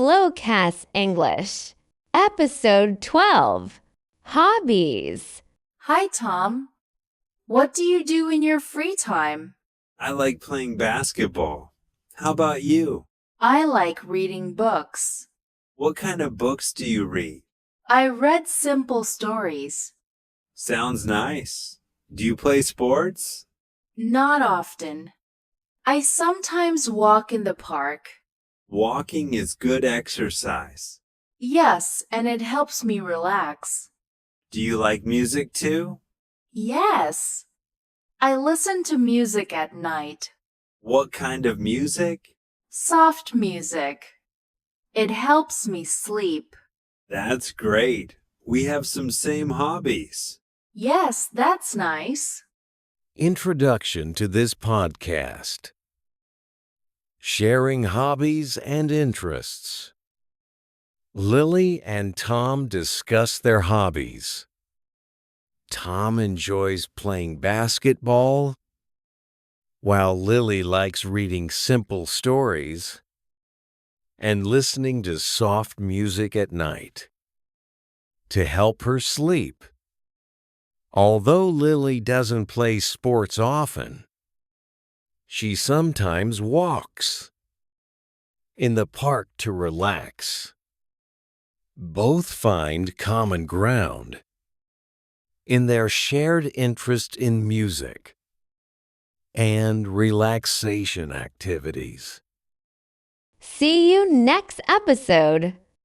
SlowCast English, Episode 12, Hobbies. Hi, Tom. What do you do in your free time? I like playing basketball. How about you? I like reading books. What kind of books do you read? I read simple stories. Sounds nice. Do you play sports? Not often. I sometimes walk in the park. Walking is good exercise. Yes, and it helps me relax. Do you like music too? Yes. I listen to music at night. What kind of music? Soft music. It helps me sleep. That's great. We have some same hobbies. Yes, that's nice. Introduction to this podcast. Sharing hobbies and interests. Lily and Tom discuss their hobbies. Tom enjoys playing basketball, while Lily likes reading simple stories and listening to soft music at night to help her sleep. Although Lily doesn't play sports often, she sometimes walks in the park to relax. Both find common ground in their shared interest in music and relaxation activities. See you next episode.